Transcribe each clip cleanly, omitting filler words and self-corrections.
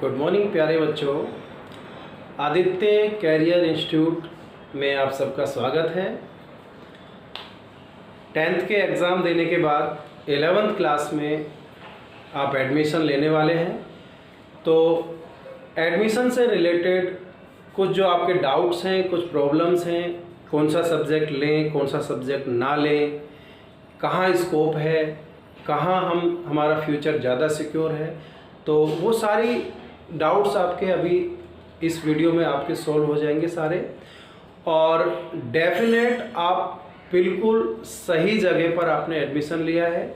Good morning प्यारे बच्चों। Aditya career institute में आप सबका स्वागत है। 10th के एग्ज़ाम देने के बाद 11th क्लास में आप एडमिशन लेने वाले हैं। तो एडमिशन से रिलेटेड कुछ जो आपके डाउट्स हैं, कुछ प्रॉब्लम्स हैं, कौन सा सब्जेक्ट लें, कौन सा सब्जेक्ट ना लें, कहाँ स्कोप है, कहाँ हमारा फ्यूचर ज़्यादा सिक्योर है, तो वो सारी डाउट्स आपके अभी इस वीडियो में आपके सॉल्व हो जाएंगे सारे। और डेफिनेट आप बिल्कुल सही जगह पर आपने एडमिशन लिया है।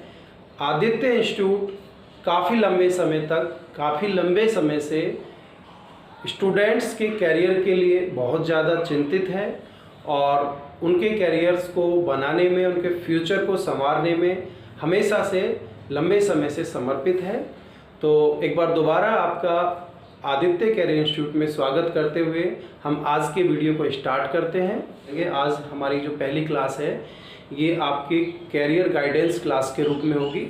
आदित्य इंस्टीट्यूट काफ़ी लंबे समय से स्टूडेंट्स के कैरियर के लिए बहुत ज़्यादा चिंतित है और उनके कैरियर्स को बनाने में, उनके फ्यूचर को संवारने में हमेशा से लंबे समय से समर्पित है। तो एक बार दोबारा आपका आदित्य कैरियर इंस्टीट्यूट में स्वागत करते हुए हम आज के वीडियो को स्टार्ट करते हैं। आज हमारी जो पहली क्लास है ये आपकी कैरियर गाइडेंस क्लास के रूप में होगी।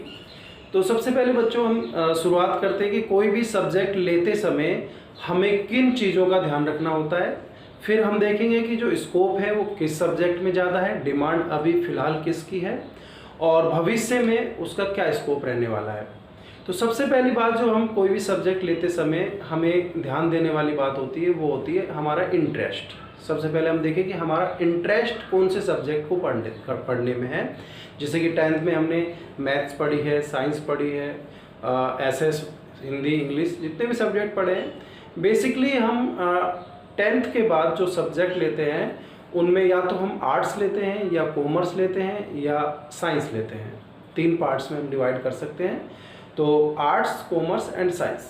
तो सबसे पहले बच्चों हम शुरुआत करते हैं कि कोई भी सब्जेक्ट लेते समय हमें किन चीज़ों का ध्यान रखना होता है। फिर हम देखेंगे कि जो स्कोप है वो किस सब्जेक्ट में ज़्यादा है, डिमांड अभी फ़िलहाल किसकी है और भविष्य में उसका क्या स्कोप रहने वाला है। तो सबसे पहली बात जो हम कोई भी सब्जेक्ट लेते समय हमें ध्यान देने वाली बात होती है वो होती है हमारा इंटरेस्ट। सबसे पहले हम देखें कि हमारा इंटरेस्ट कौन से सब्जेक्ट को पढ़ने में है। जैसे कि 10th में हमने मैथ्स पढ़ी है, साइंस पढ़ी है, एसएस, हिंदी, इंग्लिश, जितने भी सब्जेक्ट पढ़े हैं। बेसिकली हम 10th के बाद जो सब्जेक्ट लेते हैं उनमें या तो हम आर्ट्स लेते हैं या कॉमर्स लेते हैं या साइंस लेते हैं। 3 पार्ट्स में हम डिवाइड कर सकते हैं, तो आर्ट्स, कॉमर्स एंड साइंस।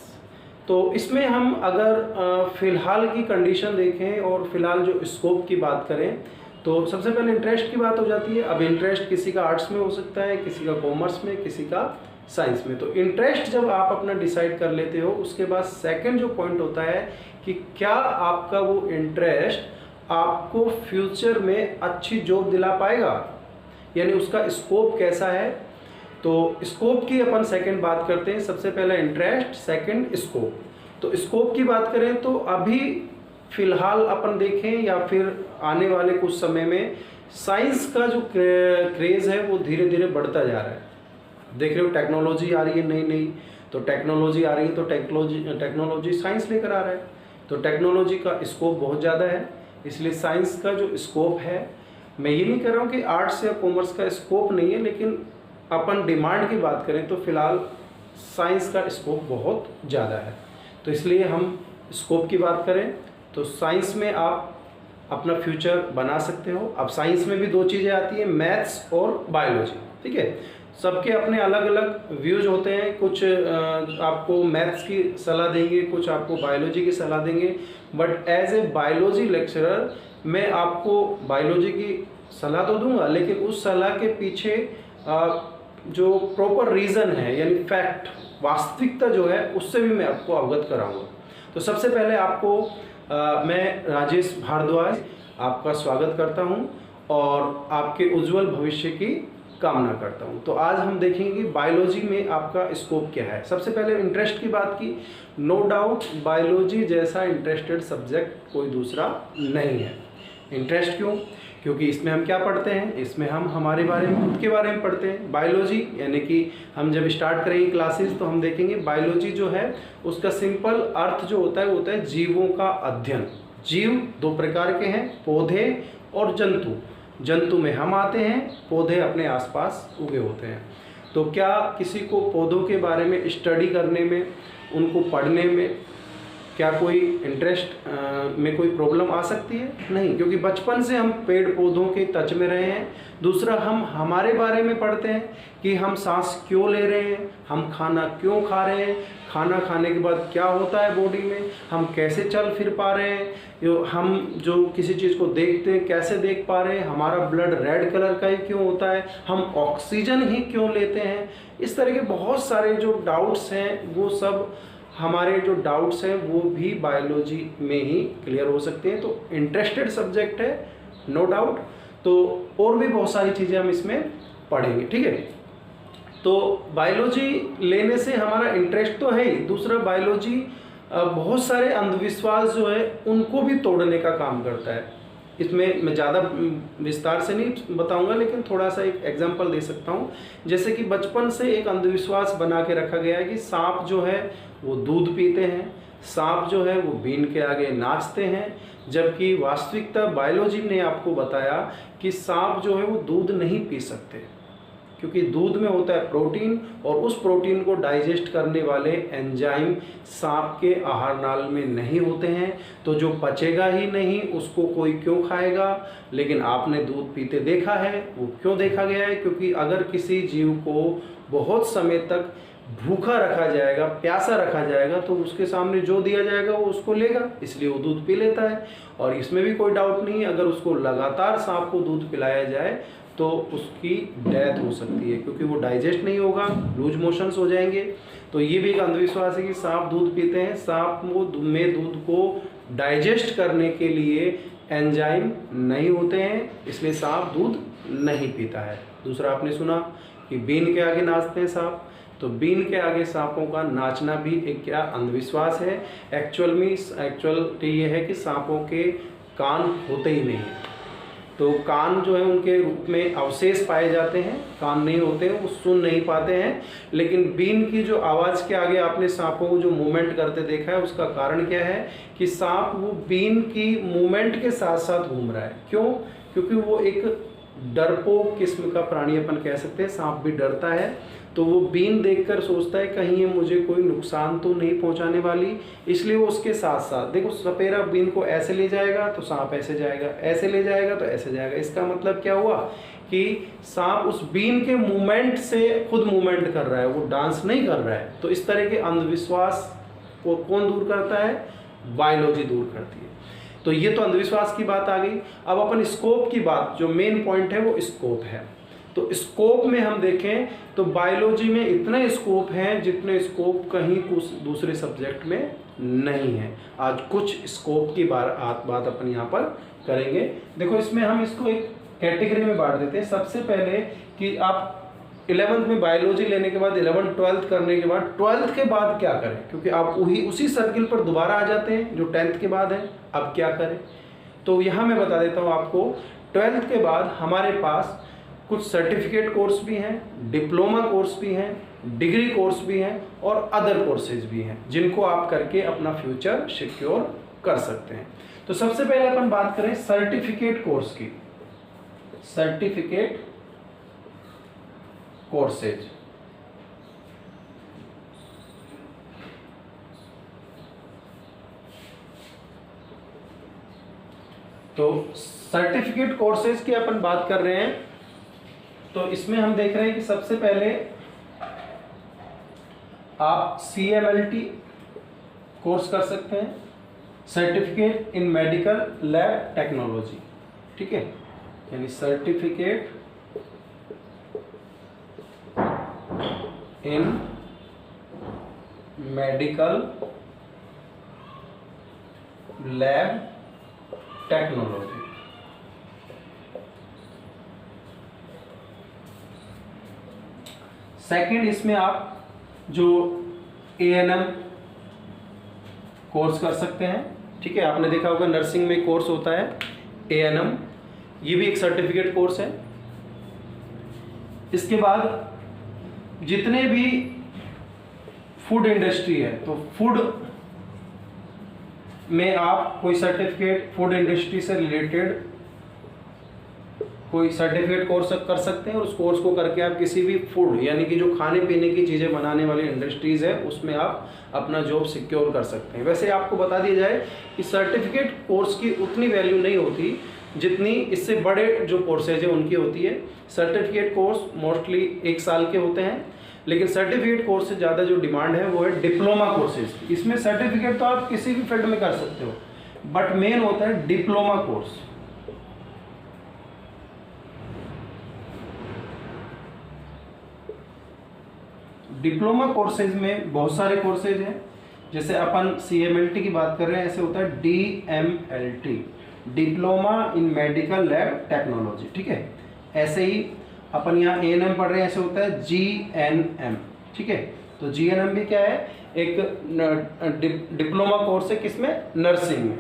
तो इसमें हम अगर फ़िलहाल की कंडीशन देखें और फिलहाल जो स्कोप की बात करें तो सबसे पहले इंटरेस्ट की बात हो जाती है। अब इंटरेस्ट किसी का आर्ट्स में हो सकता है, किसी का कॉमर्स में, किसी का साइंस में। तो इंटरेस्ट जब आप अपना डिसाइड कर लेते हो उसके बाद सेकंड जो पॉइंट होता है कि क्या आपका वो इंटरेस्ट आपको फ्यूचर में अच्छी जॉब दिला पाएगा, यानी उसका स्कोप कैसा है। तो स्कोप की अपन सेकंड बात करते हैं। सबसे पहला इंटरेस्ट, सेकंड स्कोप। तो स्कोप की बात करें तो अभी फ़िलहाल अपन देखें या फिर आने वाले कुछ समय में साइंस का जो क्रेज़ है वो धीरे धीरे बढ़ता जा रहा है। देख रहे हो टेक्नोलॉजी आ रही है नई, तो टेक्नोलॉजी आ रही है तो टेक्नोलॉजी साइंस लेकर आ रहा है। तो टेक्नोलॉजी का स्कोप बहुत ज़्यादा है, इसलिए साइंस का जो स्कोप है, मैं ये नहीं कह रहा हूँ कि आर्ट्स या कॉमर्स का स्कोप नहीं है, लेकिन अपन डिमांड की बात करें तो फिलहाल साइंस का स्कोप बहुत ज़्यादा है। तो इसलिए हम स्कोप की बात करें तो साइंस में आप अपना फ्यूचर बना सकते हो। अब साइंस में भी 2 चीज़ें आती हैं, मैथ्स और बायोलॉजी। ठीक है, सबके अपने अलग अलग व्यूज होते हैं। कुछ आपको मैथ्स की सलाह देंगे, कुछ आपको बायोलॉजी की सलाह देंगे। But as a biology lecturer मैं आपको बायोलॉजी की सलाह तो दूंगा, लेकिन उस सलाह के पीछे जो प्रॉपर रीज़न है, यानी फैक्ट, वास्तविकता जो है, उससे भी मैं आपको अवगत कराऊंगा। तो सबसे पहले आपको मैं राजेश भारद्वाज आपका स्वागत करता हूं और आपके उज्जवल भविष्य की कामना करता हूं। तो आज हम देखेंगे कि बायोलॉजी में आपका स्कोप क्या है। सबसे पहले इंटरेस्ट की बात की। नो डाउट बायोलॉजी जैसा इंटरेस्टेड सब्जेक्ट कोई दूसरा नहीं है। इंटरेस्ट क्यों? क्योंकि इसमें हम क्या पढ़ते हैं, इसमें हम हमारे बारे में, खुद के बारे में पढ़ते हैं। बायोलॉजी यानी कि हम जब स्टार्ट करेंगे क्लासेस तो हम देखेंगे बायोलॉजी जो है उसका सिंपल अर्थ जो होता है वो होता है जीवों का अध्ययन। जीव 2 प्रकार के हैं, पौधे और जंतु। जंतु में हम आते हैं, पौधे अपने आसपास उगे होते हैं। तो क्या किसी को पौधों के बारे में स्टडी करने में, उनको पढ़ने में क्या कोई इंटरेस्ट में कोई प्रॉब्लम आ सकती है? नहीं, क्योंकि बचपन से हम पेड़ पौधों के टच में रहे हैं। दूसरा, हम हमारे बारे में पढ़ते हैं कि हम सांस क्यों ले रहे हैं, हम खाना क्यों खा रहे हैं, खाना खाने के बाद क्या होता है बॉडी में, हम कैसे चल फिर पा रहे हैं, हम जो किसी चीज़ को देखते हैं कैसे देख पा रहे हैं, हमारा ब्लड रेड कलर का ही क्यों होता है, हम ऑक्सीजन ही क्यों लेते हैं। इस तरह के बहुत सारे जो डाउट्स हैं, वो सब हमारे जो डाउट्स हैं वो भी बायोलॉजी में ही क्लियर हो सकते हैं। तो इंटरेस्टेड सब्जेक्ट है, नो डाउट। तो और भी बहुत सारी चीज़ें हम इसमें पढ़ेंगे। ठीक है, तो बायोलॉजी लेने से हमारा इंटरेस्ट तो है ही। दूसरा, बायोलॉजी बहुत सारे अंधविश्वास जो है उनको भी तोड़ने का काम करता है। इसमें मैं ज़्यादा विस्तार से नहीं बताऊंगा, लेकिन थोड़ा सा एक एग्जांपल दे सकता हूं। जैसे कि बचपन से एक अंधविश्वास बना के रखा गया है कि सांप जो है वो दूध पीते हैं, सांप जो है वो बीन के आगे नाचते हैं, जबकि वास्तविकता बायोलॉजी ने आपको बताया कि सांप जो है वो दूध नहीं पी सकते, क्योंकि दूध में होता है प्रोटीन, और उस प्रोटीन को डाइजेस्ट करने वाले एंजाइम सांप के आहार नाल में नहीं होते हैं। तो जो पचेगा ही नहीं उसको कोई क्यों खाएगा। लेकिन आपने दूध पीते देखा है, वो क्यों देखा गया है? क्योंकि अगर किसी जीव को बहुत समय तक भूखा रखा जाएगा, प्यासा रखा जाएगा, तो उसके सामने जो दिया जाएगा वो उसको लेगा, इसलिए वो दूध पी लेता है। और इसमें भी कोई डाउट नहीं, अगर उसको लगातार सांप को दूध पिलाया जाए तो उसकी डेथ हो सकती है, क्योंकि वो डाइजेस्ट नहीं होगा, लूज मोशंस हो जाएंगे। तो ये भी एक अंधविश्वास है कि सांप दूध पीते हैं। सांप में दूध को डाइजेस्ट करने के लिए एंजाइम नहीं होते हैं, इसलिए सांप दूध नहीं पीता है। दूसरा आपने सुना कि बीन के आगे नाचते हैं सांप, तो बीन के आगे सांपों का नाचना भी एक क्या अंधविश्वास है। एक्चुअली ये है कि सांपों के कान होते ही नहीं हैं, तो कान जो है उनके रूप में अवशेष पाए जाते हैं, कान नहीं होते हैं, वो सुन नहीं पाते हैं। लेकिन बीन की जो आवाज़ के आगे आपने सांपों को जो मूवमेंट करते देखा है, उसका कारण क्या है कि सांप वो बीन की मूवमेंट के साथ साथ घूम रहा है। क्यों? क्योंकि वो एक डरपोक किस्म का प्राणी अपन कह सकते हैं, सांप भी डरता है। तो वो बीन देखकर सोचता है कहीं ये मुझे कोई नुकसान तो नहीं पहुंचाने वाली, इसलिए वो उसके साथ साथ, देखो सपेरा बीन को ऐसे ले जाएगा तो सांप ऐसे जाएगा, ऐसे ले जाएगा तो ऐसे जाएगा। इसका मतलब क्या हुआ कि सांप उस बीन के मूवमेंट से खुद मूवमेंट कर रहा है, वो डांस नहीं कर रहा है। तो इस तरह के अंधविश्वास को कौन दूर करता है? बायोलॉजी दूर करती है। तो ये तो अंधविश्वास की बात आ गई। अब अपन स्कोप की बात, जो मेन पॉइंट है वो स्कोप है। तो स्कोप में हम देखें तो बायोलॉजी में इतने स्कोप हैं जितने स्कोप कहीं कुछ दूसरे सब्जेक्ट में नहीं है। आज कुछ स्कोप की बात अपन यहाँ पर करेंगे। देखो इसमें हम इसको एक कैटेगरी में बांट देते हैं। सबसे पहले कि आप 11th में बायोलॉजी लेने के बाद 11th 12th करने के बाद 12th के बाद क्या करें, क्योंकि आप उसी सर्किल पर दोबारा आ जाते हैं जो 10th के बाद है। अब क्या करें, तो यहाँ मैं बता देता हूँ आपको। 12th के बाद हमारे पास कुछ सर्टिफिकेट कोर्स भी हैं, डिप्लोमा कोर्स भी हैं, डिग्री कोर्स भी हैं और अदर कोर्सेज भी हैं, जिनको आप करके अपना फ्यूचर सिक्योर कर सकते हैं। तो सबसे पहले अपन बात करें सर्टिफिकेट कोर्स की। सर्टिफिकेट कोर्सेज, तो सर्टिफिकेट कोर्सेज की अपन बात कर रहे हैं। तो इसमें हम देख रहे हैं कि सबसे पहले आप CMLT कोर्स कर सकते हैं, certificate in medical lab technology, ठीक है, यानी certificate in medical lab technology. Second, इसमें आप जो ANM कोर्स कर सकते हैं, ठीक है। आपने देखा होगा नर्सिंग में कोर्स होता है ANM, ये भी एक सर्टिफिकेट कोर्स है। इसके बाद जितने भी फूड इंडस्ट्री है, तो फूड में आप कोई सर्टिफिकेट, फूड इंडस्ट्री से रिलेटेड कोई सर्टिफिकेट कोर्स कर सकते हैं, और उस कोर्स को करके आप किसी भी फूड यानी कि जो खाने पीने की चीज़ें बनाने वाली इंडस्ट्रीज़ है उसमें आप अपना जॉब सिक्योर कर सकते हैं। वैसे आपको बता दिया जाए कि सर्टिफिकेट कोर्स की उतनी वैल्यू नहीं होती जितनी इससे बड़े जो कोर्सेज है उनकी होती है। सर्टिफिकेट कोर्स मोस्टली 1 साल के होते हैं, लेकिन सर्टिफिकेट कोर्स से ज़्यादा जो डिमांड है वो है डिप्लोमा कोर्सेज की। इसमें सर्टिफिकेट तो आप किसी भी फील्ड में कर सकते हो, बट मेन होता है डिप्लोमा कोर्स। डिप्लोमा कोर्सेज में बहुत सारे कोर्सेज हैं, जैसे अपन CMLT की बात कर रहे हैं, ऐसे होता है DMLT, diploma in medical lab technology, ठीक है। ऐसे ही अपन यहाँ ANM पढ़ रहे हैं, ऐसे होता है GNM, ठीक है। तो GNM भी क्या है? एक डिप्लोमा कोर्स है किसमें, नर्सिंग में।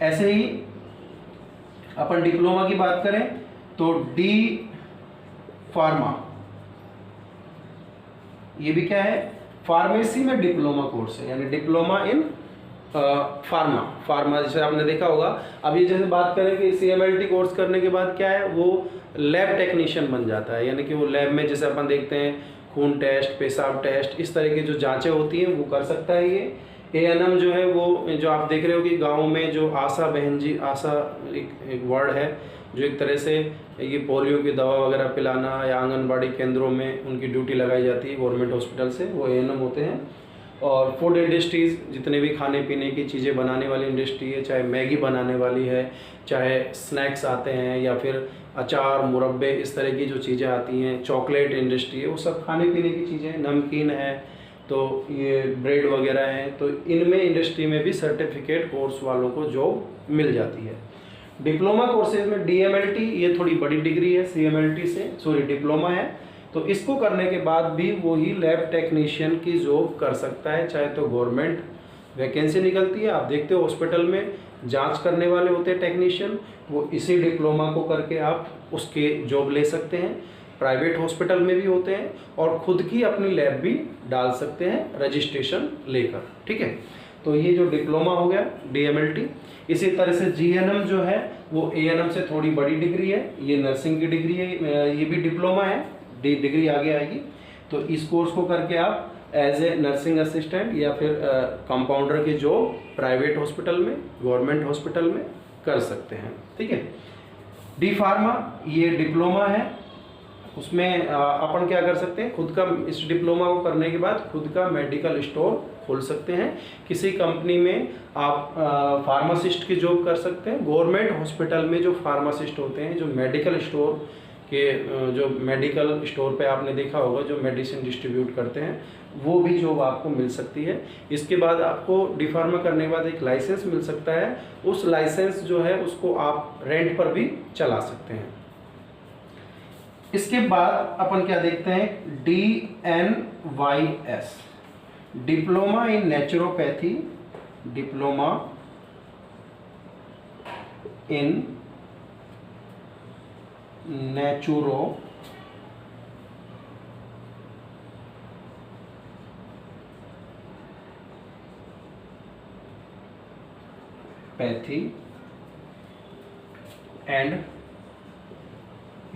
ऐसे ही अपन डिप्लोमा की बात करें तो डी फार्मा, ये भी क्या है, फार्मेसी में डिप्लोमा कोर्स है, यानी डिप्लोमा इन फार्मा जैसे आपने देखा होगा। अब ये जैसे बात करें कि CMLT कोर्स करने के बाद क्या है, वो लैब टेक्नीशियन बन जाता है, यानी कि वो लैब में जैसे अपन देखते हैं खून टेस्ट, पेशाब टेस्ट, इस तरह की जो जांचें होती हैं वो कर सकता है ये। ANM जो है वो जो आप देख रहे हो कि गाँव में जो आशा बहन जी, आशा एक वर्ड है जो एक तरह से ये पोलियो की दवा वगैरह पिलाना या आंगनबाड़ी केंद्रों में उनकी ड्यूटी लगाई जाती है गवर्नमेंट हॉस्पिटल से, वो ANM होते हैं। और फूड इंडस्ट्रीज़, जितने भी खाने पीने की चीज़ें बनाने वाली इंडस्ट्री है, चाहे मैगी बनाने वाली है, चाहे स्नैक्स आते हैं या फिर अचार मुरब्बे, इस तरह की जो चीज़ें आती हैं, चॉकलेट इंडस्ट्री है, वो सब खाने पीने की चीज़ें, नमकीन है, तो ये ब्रेड वगैरह हैं, तो इनमें इंडस्ट्री में भी सर्टिफिकेट कोर्स वालों को जॉब मिल जाती है। डिप्लोमा कोर्सेज में DMLT, ये थोड़ी बड़ी डिग्री है CMLT से, सॉरी डिप्लोमा है, तो इसको करने के बाद भी वही लैब टेक्नीशियन की जॉब कर सकता है, चाहे तो गवर्नमेंट वैकेंसी निकलती है, आप देखते हो हॉस्पिटल में जांच करने वाले होते हैं टेक्नीशियन, वो इसी डिप्लोमा को करके आप उसके जॉब ले सकते हैं। प्राइवेट हॉस्पिटल में भी होते हैं और खुद की अपनी लैब भी डाल सकते हैं रजिस्ट्रेशन लेकर, ठीक है। तो ये जो डिप्लोमा हो गया DMLT। इसी तरह से GNM जो है वो ANM से थोड़ी बड़ी डिग्री है, ये नर्सिंग की डिग्री है, ये भी डिप्लोमा है, डिग्री आगे आएगी। तो इस कोर्स को करके आप एज ए नर्सिंग असिस्टेंट या फिर कंपाउंडर की जॉब प्राइवेट हॉस्पिटल में, गवर्नमेंट हॉस्पिटल में कर सकते हैं, ठीक है। डी फार्मा, ये डिप्लोमा है, उसमें अपन क्या कर सकते हैं, खुद का, इस डिप्लोमा को करने के बाद खुद का मेडिकल स्टोर खोल सकते हैं। किसी कंपनी में आप फार्मासिस्ट की जॉब कर सकते हैं। गवर्नमेंट हॉस्पिटल में जो फार्मासिस्ट होते हैं, जो मेडिकल स्टोर के, जो मेडिकल स्टोर पे आपने देखा होगा जो मेडिसिन डिस्ट्रीब्यूट करते हैं, वो भी जॉब आपको मिल सकती है। इसके बाद आपको डी फार्मा करने के बाद एक लाइसेंस मिल सकता है, उस लाइसेंस जो है उसको आप रेंट पर भी चला सकते हैं। इसके बाद अपन क्या देखते हैं, DNYS, diploma in naturopathy, diploma in naturopathy and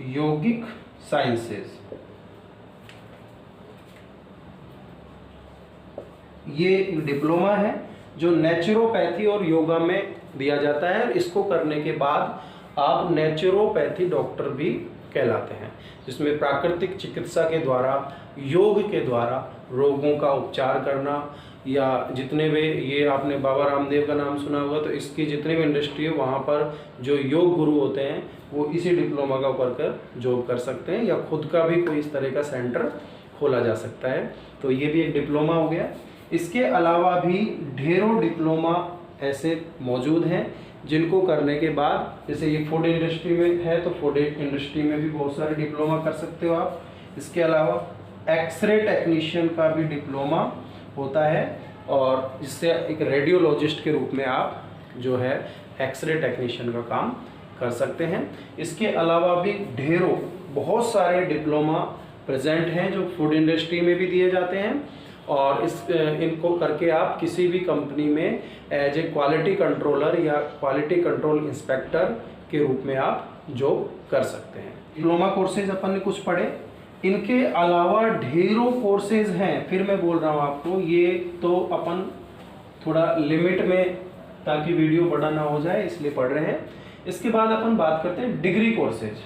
yogic sciences. ये एक डिप्लोमा है जो नेचुरोपैथी और योगा में दिया जाता है। इसको करने के बाद आप नेचुरोपैथी डॉक्टर भी कहलाते हैं, जिसमें प्राकृतिक चिकित्सा के द्वारा, योग के द्वारा रोगों का उपचार करना, या जितने भी, ये आपने बाबा रामदेव का नाम सुना होगा, तो इसकी जितने भी इंडस्ट्री है वहाँ पर जो योग गुरु होते हैं वो इसी डिप्लोमा का कर जॉब कर सकते हैं, या खुद का भी कोई इस तरह का सेंटर खोला जा सकता है। तो ये भी एक डिप्लोमा हो गया। इसके अलावा भी ढेरों डिप्लोमा ऐसे मौजूद हैं जिनको करने के बाद, जैसे ये फूड इंडस्ट्री में है तो फूड इंडस्ट्री में भी बहुत सारे डिप्लोमा कर सकते हो आप। इसके अलावा एक्सरे टेक्नीशियन का भी डिप्लोमा होता है, और जिससे एक रेडियोलॉजिस्ट के रूप में आप जो है एक्सरे टेक्नीशियन का काम कर सकते हैं। इसके अलावा भी ढेरों, बहुत सारे डिप्लोमा प्रेजेंट हैं जो फूड इंडस्ट्री में भी दिए जाते हैं, और इनको करके आप किसी भी कंपनी में एज ए क्वालिटी कंट्रोलर या क्वालिटी कंट्रोल इंस्पेक्टर के रूप में आप जॉब कर सकते हैं। डिप्लोमा कोर्सेज अपन ने कुछ पढ़े, इनके अलावा ढेरों कोर्सेज हैं। फिर मैं बोल रहा हूँ आपको, ये तो अपन थोड़ा लिमिट में, ताकि वीडियो बड़ा ना हो जाए इसलिए पढ़ रहे हैं। इसके बाद अपन बात करते हैं डिग्री कोर्सेज।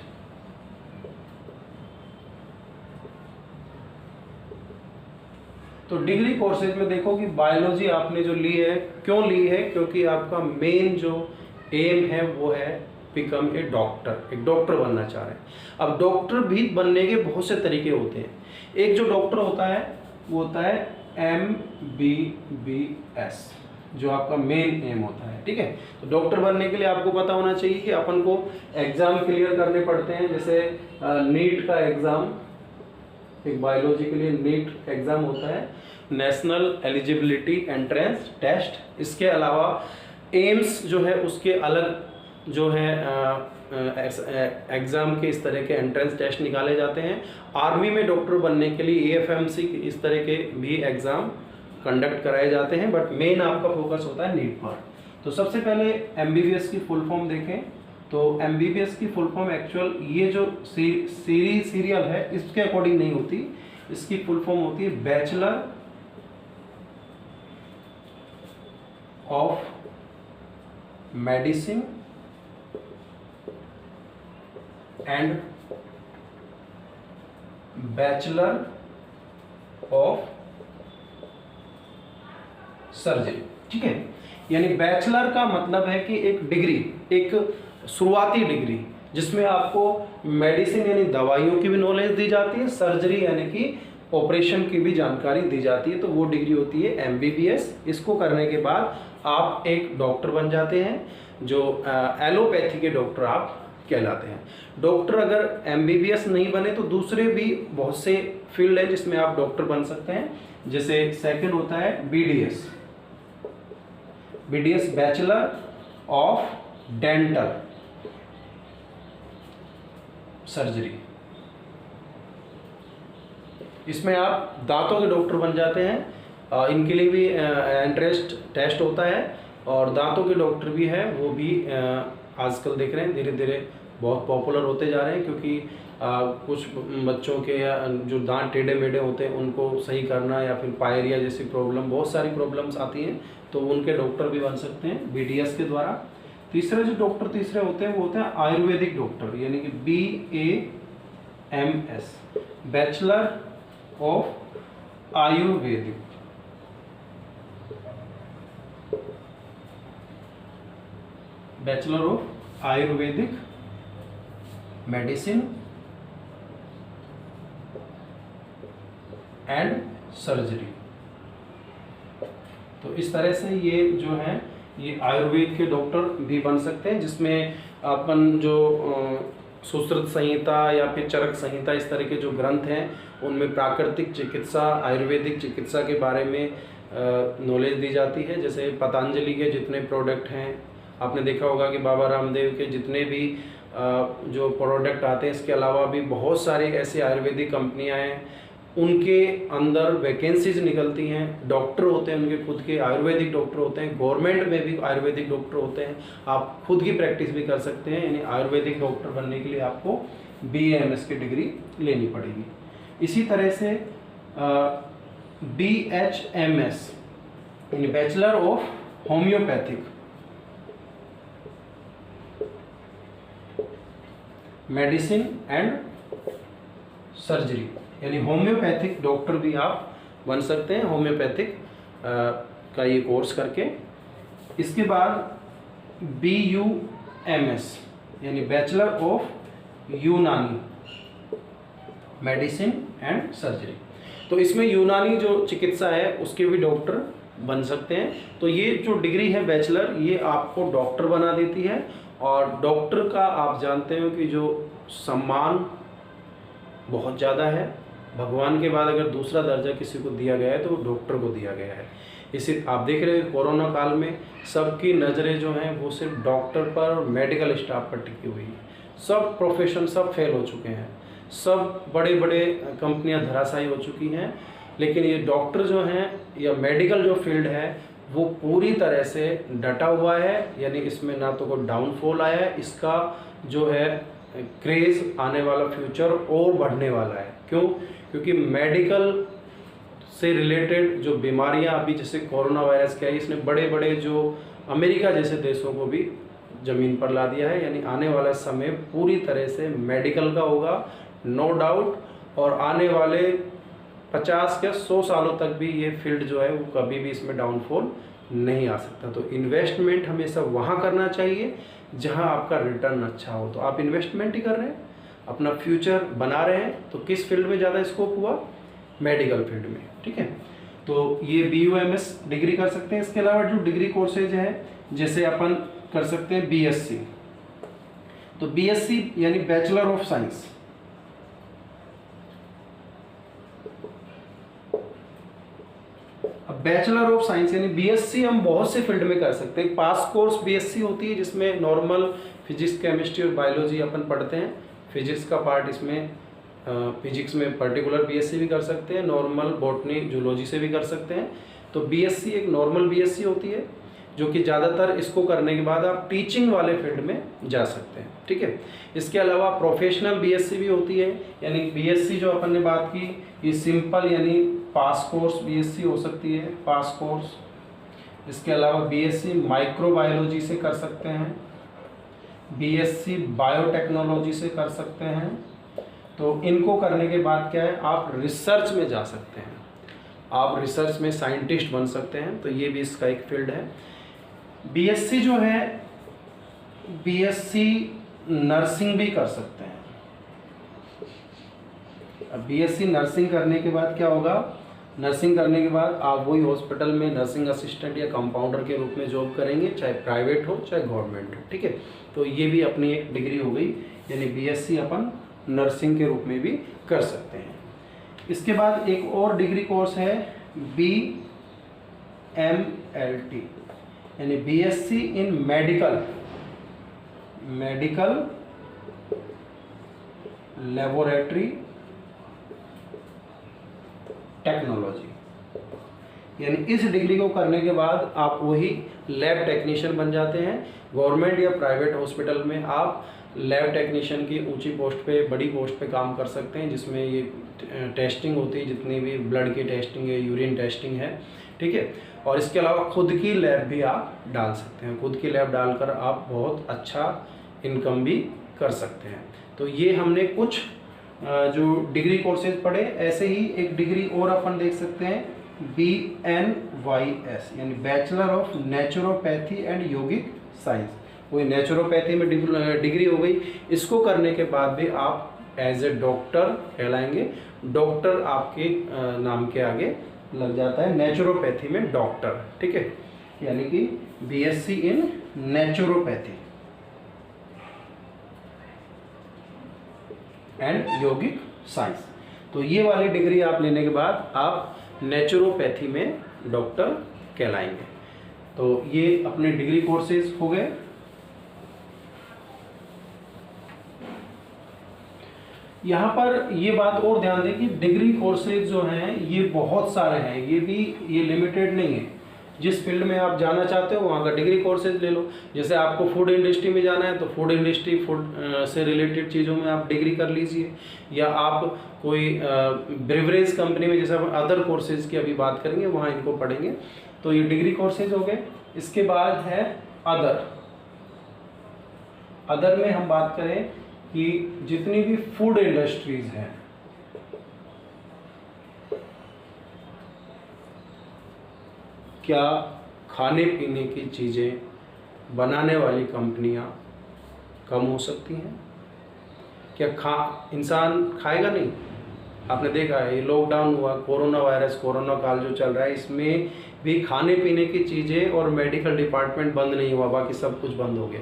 तो डिग्री कोर्सेज में देखो कि बायोलॉजी आपने जो ली है, क्यों ली है, क्योंकि आपका मेन जो एम है वो है बिकम ए डॉक्टर, एक डॉक्टर बनना चाह रहे हैं। अब डॉक्टर भी बनने के बहुत से तरीके होते हैं। एक जो डॉक्टर होता है वो होता है MBBS, जो आपका मेन एम होता है, ठीक है। तो डॉक्टर बनने के लिए आपको पता होना चाहिए कि अपन को एग्जाम क्लियर करने पड़ते हैं, जैसे नीट का एग्जाम, एक बायोलॉजी के लिए नीट एग्ज़ाम होता है, नेशनल एलिजिबिलिटी एंट्रेंस टेस्ट। इसके अलावा एम्स जो है उसके अलग जो है एग्ज़ाम के इस तरह के एंट्रेंस टेस्ट निकाले जाते हैं। आर्मी में डॉक्टर बनने के लिए AFMC इस तरह के भी एग्ज़ाम कंडक्ट कराए जाते हैं, बट मेन आपका फोकस होता है नीट पर। तो सबसे पहले MBBS की फुल फॉर्म देखें तो MBBS की फुल फॉर्म एक्चुअल ये जो सीरियल है इसके अकॉर्डिंग नहीं होती, इसकी फुल फॉर्म होती है bachelor of medicine and bachelor of surgery. ठीक है, यानी बैचलर का मतलब है कि एक डिग्री, एक शुरुआती डिग्री जिसमें आपको मेडिसिन यानी दवाइयों की भी नॉलेज दी जाती है, सर्जरी यानी कि ऑपरेशन की भी जानकारी दी जाती है, तो वो डिग्री होती है MBBS। इसको करने के बाद आप एक डॉक्टर बन जाते हैं, जो एलोपैथी के डॉक्टर आप कहलाते हैं। डॉक्टर अगर MBBS नहीं बने तो दूसरे भी बहुत से फील्ड है जिसमें आप डॉक्टर बन सकते हैं। जैसे सेकंड होता है BDS, bachelor of dental surgery. इसमें आप दांतों के डॉक्टर बन जाते हैं। इनके लिए भी एंट्रेंस टेस्ट होता है, और दांतों के डॉक्टर भी है वो भी आजकल देख रहे हैं धीरे धीरे बहुत पॉपुलर होते जा रहे हैं, क्योंकि कुछ बच्चों के जो दांत टेढ़े मेढ़े होते हैं उनको सही करना, या फिर पायरिया जैसी प्रॉब्लम, बहुत सारी प्रॉब्लम्स आती हैं, तो उनके डॉक्टर भी बन सकते हैं BDS के द्वारा। तीसरे जो डॉक्टर तीसरे होते हैं वो होते हैं आयुर्वेदिक डॉक्टर, यानी कि BAMS, bachelor of Ayurvedic. Bachelor of Ayurvedic medicine and surgery. तो इस तरह से ये जो है ये आयुर्वेद के डॉक्टर भी बन सकते हैं, जिसमें अपन जो सुश्रुत संहिता या फिर चरक संहिता इस तरह के जो ग्रंथ हैं उनमें प्राकृतिक चिकित्सा, आयुर्वेदिक चिकित्सा के बारे में नॉलेज दी जाती है। जैसे पतंजलि के जितने प्रोडक्ट हैं, आपने देखा होगा कि बाबा रामदेव के जितने भी जो प्रोडक्ट आते हैं, इसके अलावा भी बहुत सारी ऐसी आयुर्वेदिक कंपनियां हैं, उनके अंदर वैकेंसीज निकलती हैं, डॉक्टर होते हैं उनके खुद के आयुर्वेदिक डॉक्टर होते हैं, गवर्नमेंट में भी आयुर्वेदिक डॉक्टर होते हैं। आप खुद की प्रैक्टिस भी कर सकते हैं, यानी आयुर्वेदिक डॉक्टर बनने के लिए आपको BAMS की डिग्री लेनी पड़ेगी। इसी तरह से BHMS यानी bachelor of homeopathic medicine and surgery, यानी होम्योपैथिक डॉक्टर भी आप बन सकते हैं होम्योपैथिक का ये कोर्स करके। इसके बाद BUMS यानी बैचलर ऑफ यूनानी मेडिसिन एंड सर्जरी। तो इसमें यूनानी जो चिकित्सा है उसके भी डॉक्टर बन सकते हैं। तो ये जो डिग्री है बैचलर, ये आपको डॉक्टर बना देती है, और डॉक्टर का आप जानते हो कि जो सम्मान बहुत ज़्यादा है, भगवान के बाद अगर दूसरा दर्जा किसी को दिया गया है तो वो डॉक्टर को दिया गया है। इसी आप देख रहे हैं कोरोना काल में सबकी नज़रें जो हैं वो सिर्फ डॉक्टर पर और मेडिकल स्टाफ पर टिकी हुई है। सब प्रोफेशन सब फेल हो चुके हैं, सब बड़े बड़े कंपनियां धराशायी हो चुकी हैं, लेकिन ये डॉक्टर जो हैं या मेडिकल जो फील्ड है वो पूरी तरह से डटा हुआ है, यानी इसमें ना तो कोई डाउनफॉल आया है, इसका जो है क्रेज़ आने वाला फ्यूचर और बढ़ने वाला है। क्यों? क्योंकि मेडिकल से रिलेटेड जो बीमारियां अभी जैसे कोरोना वायरस क्या है, इसने बड़े बड़े जो अमेरिका जैसे देशों को भी ज़मीन पर ला दिया है, यानी आने वाला समय पूरी तरह से मेडिकल का होगा, नो डाउट। और आने वाले 50 या 100 सालों तक भी ये फील्ड जो है वो कभी भी इसमें डाउनफॉल नहीं आ सकता। तो इन्वेस्टमेंट हमेशा वहाँ करना चाहिए जहाँ आपका रिटर्न अच्छा हो। तो आप इन्वेस्टमेंट ही कर रहे हैं, अपना फ्यूचर बना रहे हैं, तो किस फील्ड में ज़्यादा स्कोप हुआ? मेडिकल फील्ड में। ठीक है, तो ये BUMS डिग्री कर सकते हैं। इसके अलावा जो डिग्री कोर्सेज हैं, जैसे अपन कर सकते हैं BSc। तो BSc यानी bachelor of science, bachelor of science यानी बीएससी हम बहुत से फील्ड में कर सकते हैं। पास कोर्स बीएससी होती है जिसमें नॉर्मल फिजिक्स, केमिस्ट्री और बायोलॉजी अपन पढ़ते हैं। फिजिक्स का पार्ट इसमें फिजिक्स में पर्टिकुलर बीएससी भी कर सकते हैं, नॉर्मल बॉटनी जूलॉजी से भी कर सकते हैं। तो बीएससी एक नॉर्मल बीएससी होती है जो कि ज़्यादातर इसको करने के बाद आप टीचिंग वाले फील्ड में जा सकते हैं, ठीक है। इसके अलावा प्रोफेशनल बीएससी भी होती है, यानी बीएससी जो अपन ने बात की ये सिंपल यानी पास कोर्स बीएससी हो सकती है, पास कोर्स। इसके अलावा बीएससी माइक्रोबायोलॉजी से कर सकते हैं, बीएससी बायोटेक्नोलॉजी से कर सकते हैं। तो इनको करने के बाद क्या है, आप रिसर्च में जा सकते हैं, आप रिसर्च में साइंटिस्ट बन सकते हैं। तो ये भी इसका एक फील्ड है। बीएससी जो है, बीएससी नर्सिंग भी कर सकते हैं। अब बीएससी नर्सिंग करने के बाद क्या होगा, नर्सिंग करने के बाद आप वही हॉस्पिटल में नर्सिंग असिस्टेंट या कंपाउंडर के रूप में जॉब करेंगे, चाहे प्राइवेट हो चाहे गवर्नमेंट हो, ठीक है। तो ये भी अपनी एक डिग्री हो गई, यानी बीएससी अपन नर्सिंग के रूप में भी कर सकते हैं। इसके बाद एक और डिग्री कोर्स है BMLT यानी BSc in medical laboratory technology. यानी इस डिग्री को करने के बाद आप वही लैब टेक्नीशियन बन जाते हैं। गवर्नमेंट या प्राइवेट हॉस्पिटल में आप लैब टेक्नीशियन की ऊंची पोस्ट पे, बड़ी पोस्ट पे काम कर सकते हैं, जिसमें ये टेस्टिंग होती है, जितनी भी ब्लड की टेस्टिंग है, यूरिन टेस्टिंग है, ठीक है। और इसके अलावा खुद की लैब भी आप डाल सकते हैं, खुद की लैब डालकर आप बहुत अच्छा इनकम भी कर सकते हैं। तो ये हमने कुछ जो डिग्री कोर्सेज पढ़े। ऐसे ही एक डिग्री और अपन देख सकते हैं BNYS यानी bachelor of naturopathy and yogic science. वही नेचुरोपैथी में डिग्री हो गई। इसको करने के बाद भी आप एज ए डॉक्टर कहलाएंगे। डॉक्टर आपके नाम के आगे लग जाता है, नेचुरोपैथी में डॉक्टर, ठीक है। यानी कि BSc in naturopathy and yogic science. तो ये वाली डिग्री आप लेने के बाद आप नेचुरोपैथी में डॉक्टर कहलाएंगे। तो ये अपने डिग्री कोर्सेज हो गए। यहाँ पर ये बात और ध्यान दें कि डिग्री कोर्सेज जो हैं ये बहुत सारे हैं, ये लिमिटेड नहीं है। जिस फील्ड में आप जाना चाहते हो वहाँ का डिग्री कोर्सेज ले लो। जैसे आपको फूड इंडस्ट्री में जाना है तो फूड इंडस्ट्री, फूड से रिलेटेड चीज़ों में आप डिग्री कर लीजिए, या आप कोई ब्रेवरेज कंपनी में, जैसे हम अदर कोर्सेज की अभी बात करेंगे, वहाँ इनको पढ़ेंगे। तो ये डिग्री कोर्सेज हो गए। इसके बाद है अदर में हम बात करें कि जितनी भी फूड इंडस्ट्रीज हैं, क्या खाने पीने की चीज़ें बनाने वाली कंपनियां कम हो सकती हैं? क्या इंसान खाएगा नहीं? आपने देखा है ये लॉकडाउन हुआ, कोरोना काल जो चल रहा है, इसमें भी खाने पीने की चीज़ें और मेडिकल डिपार्टमेंट बंद नहीं हुआ, बाकी सब कुछ बंद हो गया।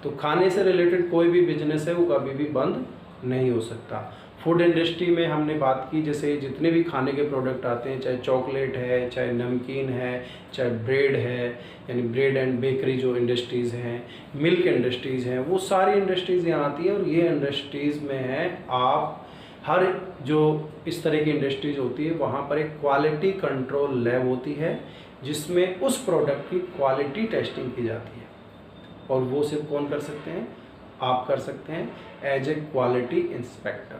तो खाने से रिलेटेड कोई भी बिजनेस है वो कभी भी बंद नहीं हो सकता। फूड इंडस्ट्री में हमने बात की, जैसे जितने भी खाने के प्रोडक्ट आते हैं, चाहे चॉकलेट है, चाहे नमकीन है, चाहे ब्रेड है, यानी ब्रेड एंड बेकरी जो इंडस्ट्रीज़ हैं, मिल्क इंडस्ट्रीज़ हैं, वो सारी इंडस्ट्रीज़ यहाँ आती है। और ये इंडस्ट्रीज़ में है आप हर जो इस तरह की इंडस्ट्रीज होती है वहाँ पर एक क्वालिटी कंट्रोल लैब होती है जिसमें उस प्रोडक्ट की क्वालिटी टेस्टिंग की जाती है। और वो सिर्फ कौन कर सकते हैं? आप कर सकते हैं as a quality inspector.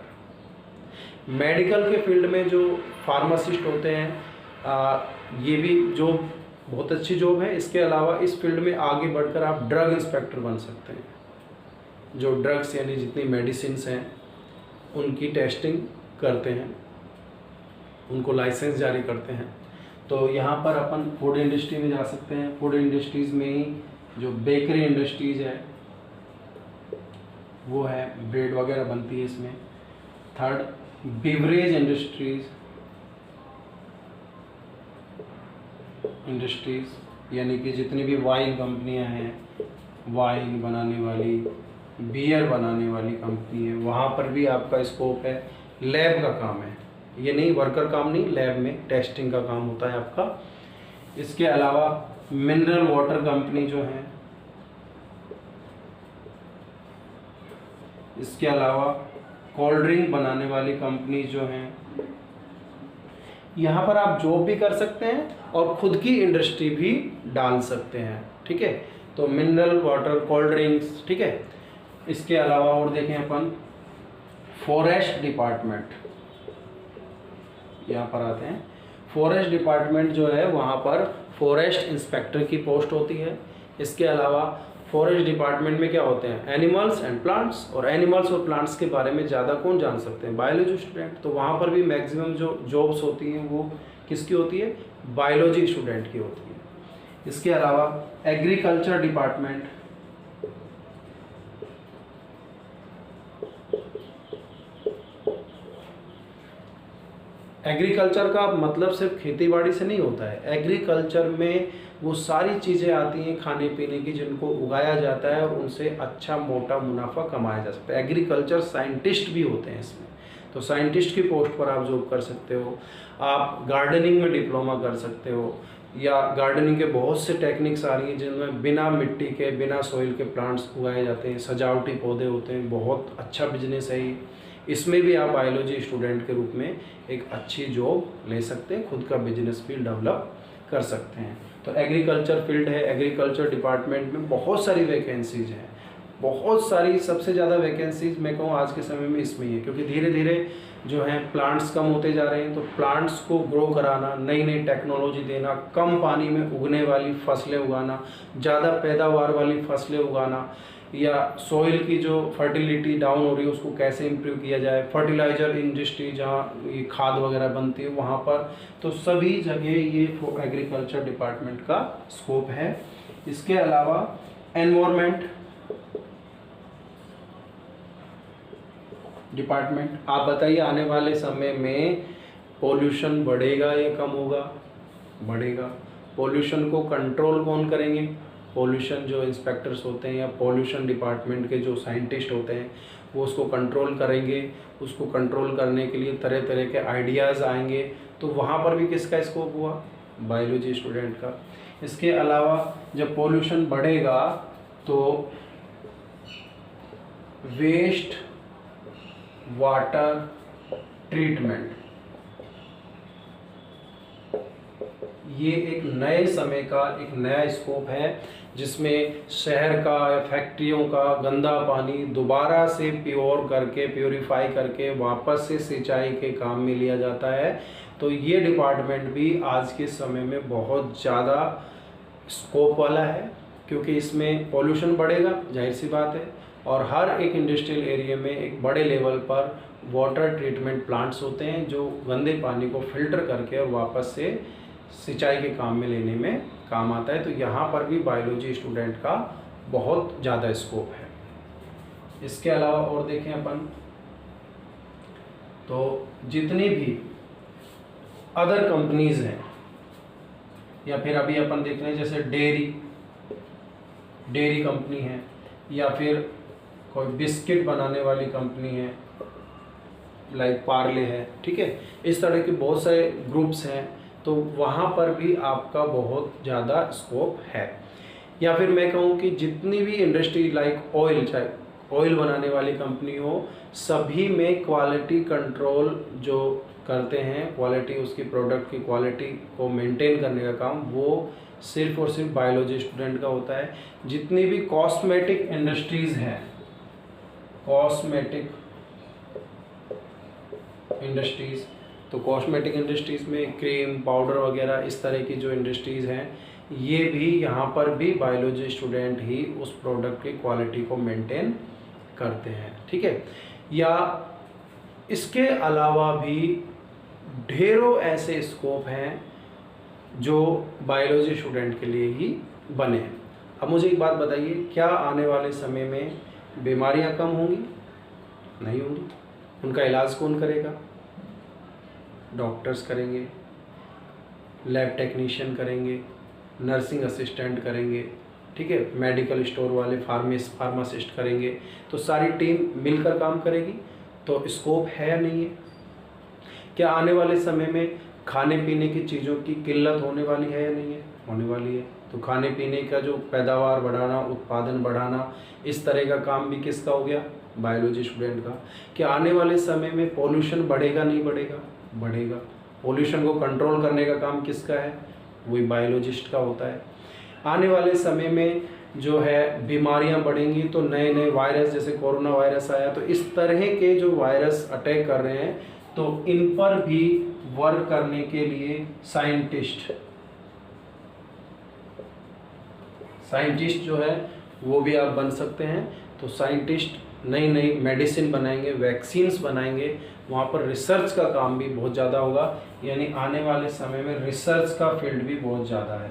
Medical के फील्ड में जो फार्मासिस्ट होते हैं, ये भी जॉब बहुत अच्छी जॉब है। इसके अलावा इस फील्ड में आगे बढ़कर आप ड्रग इंस्पेक्टर बन सकते हैं, जो ड्रग्स यानी जितनी मेडिसिन्स हैं उनकी टेस्टिंग करते हैं, उनको लाइसेंस जारी करते हैं। तो यहाँ पर अपन फूड इंडस्ट्री में जा सकते हैं। फूड इंडस्ट्रीज़ में ही जो बेकरी इंडस्ट्रीज़ है वो है, ब्रेड वगैरह बनती है इसमें। थर्ड, बेवरेज इंडस्ट्रीज़ यानी कि जितनी भी वाइन कंपनियां हैं, वाइन बनाने वाली, बियर बनाने वाली कंपनी है, वहाँ पर भी आपका स्कोप है। लैब का काम है, ये नहीं वर्कर काम नहीं, लैब में टेस्टिंग का काम होता है आपका। इसके अलावा मिनरल वाटर कंपनी जो है, इसके अलावा कोल्ड ड्रिंक बनाने वाली कंपनी जो हैं, यहाँ पर आप जॉब भी कर सकते हैं और खुद की इंडस्ट्री भी डाल सकते हैं। ठीक है, तो मिनरल वाटर, कोल्ड ड्रिंक्स, ठीक है। इसके अलावा और देखें अपन फॉरेस्ट डिपार्टमेंट, यहाँ पर आते हैं। फॉरेस्ट डिपार्टमेंट जो है वहाँ पर फॉरेस्ट इंस्पेक्टर की पोस्ट होती है। इसके अलावा फॉरेस्ट डिपार्टमेंट में क्या होते हैं, एनिमल्स एंड प्लांट्स, और एनिमल्स और प्लांट्स के बारे में ज़्यादा कौन जान सकते हैं, बायोलॉजी स्टूडेंट। तो वहाँ पर भी मैक्सिमम जो जॉब्स होती हैं वो किसकी होती है, बायोलॉजी स्टूडेंट की होती है। इसके अलावा एग्रीकल्चर डिपार्टमेंट, एग्रीकल्चर का मतलब सिर्फ खेती बाड़ी से नहीं होता है। एग्रीकल्चर में वो सारी चीज़ें आती हैं खाने पीने की जिनको उगाया जाता है और उनसे अच्छा मोटा मुनाफा कमाया जा सकता है। एग्रीकल्चर साइंटिस्ट भी होते हैं इसमें, तो साइंटिस्ट की पोस्ट पर आप जॉब कर सकते हो। आप गार्डनिंग में डिप्लोमा कर सकते हो, या गार्डनिंग के बहुत से टेक्निक्स आ रही हैं जिनमें बिना मिट्टी के, बिना सॉइल के प्लांट्स उगाए जाते हैं, सजावटी पौधे होते हैं। बहुत अच्छा बिजनेस है ये, इसमें भी आप बायोलॉजी स्टूडेंट के रूप में एक अच्छी जॉब ले सकते हैं, खुद का बिजनेस भी डेवलप कर सकते हैं। तो एग्रीकल्चर फील्ड है, एग्रीकल्चर डिपार्टमेंट में बहुत सारी वैकेंसीज हैं, बहुत सारी। सबसे ज़्यादा वैकेंसीज मैं कहूँ आज के समय में इसमें ही है, क्योंकि धीरे धीरे जो है प्लांट्स कम होते जा रहे हैं। तो प्लांट्स को ग्रो कराना, नई नई टेक्नोलॉजी देना, कम पानी में उगने वाली फसलें उगाना, ज़्यादा पैदावार वाली फसलें उगाना, या सॉइल की जो फर्टिलिटी डाउन हो रही है उसको कैसे इम्प्रूव किया जाए, फर्टिलाइजर इंडस्ट्री जहाँ ये खाद वगैरह बनती है वहाँ पर, तो सभी जगह ये एग्रीकल्चर डिपार्टमेंट का स्कोप है। इसके अलावा एनवायरनमेंट डिपार्टमेंट, आप बताइए आने वाले समय में पोल्यूशन बढ़ेगा या कम होगा, बढ़ेगा। पोल्यूशन को कंट्रोल कौन करेंगे, पोल्यूशन जो इंस्पेक्टर्स होते हैं या पोल्यूशन डिपार्टमेंट के जो साइंटिस्ट होते हैं वो उसको कंट्रोल करेंगे। उसको कंट्रोल करने के लिए तरह तरह के आइडियाज़ आएंगे, तो वहाँ पर भी किसका स्कोप हुआ, बायोलॉजी स्टूडेंट का। इसके अलावा जब पोल्यूशन बढ़ेगा तो वेस्ट वाटर ट्रीटमेंट, ये एक नए समय का एक नया स्कोप है जिसमें शहर का या फैक्ट्रियों का गंदा पानी दोबारा से प्योर करके, प्योरीफाई करके वापस से सिंचाई के काम में लिया जाता है। तो ये डिपार्टमेंट भी आज के समय में बहुत ज़्यादा स्कोप वाला है, क्योंकि इसमें पॉल्यूशन बढ़ेगा, जाहिर सी बात है, और हर एक इंडस्ट्रियल एरिया में एक बड़े लेवल पर वाटर ट्रीटमेंट प्लांट्स होते हैं जो गंदे पानी को फिल्टर करके और वापस से सिंचाई के काम में लेने में काम आता है। तो यहाँ पर भी बायोलॉजी स्टूडेंट का बहुत ज़्यादा स्कोप है। इसके अलावा और देखें अपन तो जितनी भी अदर कंपनीज हैं, या फिर अभी अपन देख रहे हैं जैसे डेयरी कंपनी है, या फिर कोई बिस्किट बनाने वाली कंपनी है लाइक पार्ले है, ठीक है, इस तरह के बहुत सारे ग्रुप्स हैं, तो वहाँ पर भी आपका बहुत ज़्यादा स्कोप है। या फिर मैं कहूँ कि जितनी भी इंडस्ट्री लाइक ऑयल, चाहे ऑयल बनाने वाली कंपनी हो, सभी में क्वालिटी कंट्रोल जो करते हैं, क्वालिटी उसकी प्रोडक्ट की क्वालिटी को मेंटेन करने का काम वो सिर्फ और सिर्फ बायोलॉजी स्टूडेंट का होता है। जितनी भी कॉस्मेटिक इंडस्ट्रीज़ हैं, कॉस्मेटिक इंडस्ट्रीज़, तो कॉस्मेटिक इंडस्ट्रीज़ में क्रीम, पाउडर वगैरह इस तरह की जो इंडस्ट्रीज़ हैं, ये भी यहाँ पर भी बायोलॉजी स्टूडेंट ही उस प्रोडक्ट की क्वालिटी को मेंटेन करते हैं, ठीक है। या इसके अलावा भी ढेरों ऐसे स्कोप हैं जो बायोलॉजी स्टूडेंट के लिए ही बने हैं। अब मुझे एक बात बताइए, क्या आने वाले समय में बीमारियां कम होंगी? नहीं होंगी। उनका इलाज कौन करेगा? डॉक्टर्स करेंगे, लैब टेक्नीशियन करेंगे, नर्सिंग असिस्टेंट करेंगे, ठीक है, मेडिकल स्टोर वाले फार्मासिस्ट करेंगे। तो सारी टीम मिलकर काम करेगी। तो स्कोप है या नहीं है? क्या आने वाले समय में खाने पीने की चीज़ों की किल्लत होने वाली है या नहीं है? होने वाली है। तो खाने पीने का जो पैदावार बढ़ाना, उत्पादन बढ़ाना, इस तरह का काम भी किसका हो गया? बायोलॉजी स्टूडेंट का। कि आने वाले समय में पॉल्यूशन बढ़ेगा नहीं बढ़ेगा? बढ़ेगा। पॉल्यूशन को कंट्रोल करने का काम किसका है? वही बायोलॉजिस्ट का होता है। आने वाले समय में जो है बीमारियां बढ़ेंगी, तो नए नए वायरस, जैसे कोरोना वायरस आया, तो इस तरह के जो वायरस अटैक कर रहे हैं, तो इन पर भी वर्क करने के लिए साइंटिस्ट जो है वो भी आप बन सकते हैं। तो साइंटिस्ट नई नई मेडिसिन बनाएंगे, वैक्सीन्स बनाएंगे, वहाँ पर रिसर्च का काम भी बहुत ज़्यादा होगा। यानी आने वाले समय में रिसर्च का फील्ड भी बहुत ज़्यादा है,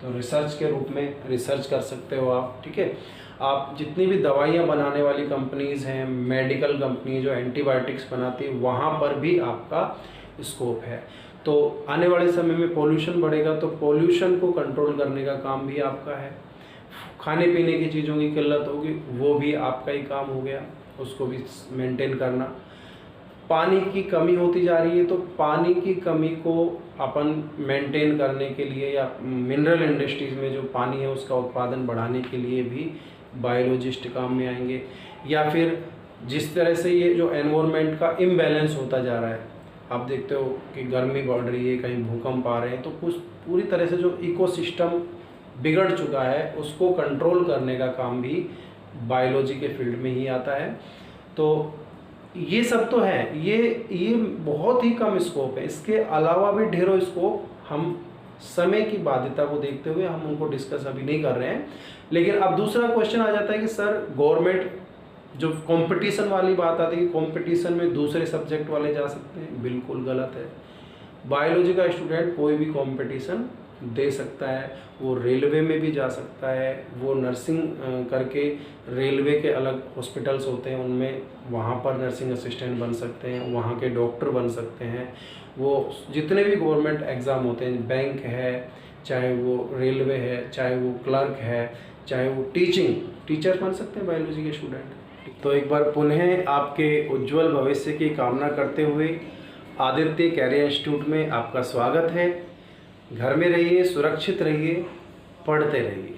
तो रिसर्च के रूप में रिसर्च कर सकते हो आप। ठीक है, आप जितनी भी दवाइयाँ बनाने वाली कंपनीज़ हैं, मेडिकल कंपनी जो एंटीबायोटिक्स बनाती है, वहाँ पर भी आपका स्कोप है। तो आने वाले समय में पोल्यूशन बढ़ेगा, तो पोल्यूशन को कंट्रोल करने का काम भी आपका है। खाने पीने की चीज़ों की किल्लत होगी, वो भी आपका ही काम हो गया, उसको भी मेंटेन करना। पानी की कमी होती जा रही है, तो पानी की कमी को अपन मेंटेन करने के लिए, या मिनरल इंडस्ट्रीज़ में जो पानी है उसका उत्पादन बढ़ाने के लिए भी बायोलॉजिस्ट काम में आएंगे। या फिर जिस तरह से ये जो एनवायरनमेंट का इम्बैलेंस होता जा रहा है, आप देखते हो कि गर्मी बढ़ रही है, कहीं भूकंप आ रहे हैं, तो कुछ पूरी तरह से जो इकोसिस्टम बिगड़ चुका है उसको कंट्रोल करने का काम भी बायोलॉजी के फील्ड में ही आता है। तो ये सब तो है, ये बहुत ही कम स्कोप है। इसके अलावा भी ढेरों स्कोप, हम समय की बाध्यता को देखते हुए हम उनको डिस्कस अभी नहीं कर रहे हैं। लेकिन अब दूसरा क्वेश्चन आ जाता है कि सर गवर्नमेंट, जो कंपटीशन वाली बात आती है कि कंपटीशन में दूसरे सब्जेक्ट वाले जा सकते हैं, बिल्कुल गलत है। बायोलॉजी का स्टूडेंट कोई भी कंपटीशन दे सकता है, वो रेलवे में भी जा सकता है, वो नर्सिंग करके रेलवे के अलग हॉस्पिटल्स होते हैं उनमें, वहाँ पर नर्सिंग असिस्टेंट बन सकते हैं, वहाँ के डॉक्टर बन सकते हैं। वो जितने भी गवर्नमेंट एग्ज़ाम होते हैं, बैंक है, चाहे वो रेलवे है, चाहे वो क्लर्क है, चाहे वो टीचर बन सकते हैं बायोलॉजी के स्टूडेंट। तो एक बार पुनः आपके उज्जवल भविष्य की कामना करते हुए आदित्य कैरियर इंस्टीट्यूट में आपका स्वागत है। घर में रहिए, सुरक्षित रहिए, पढ़ते रहिए।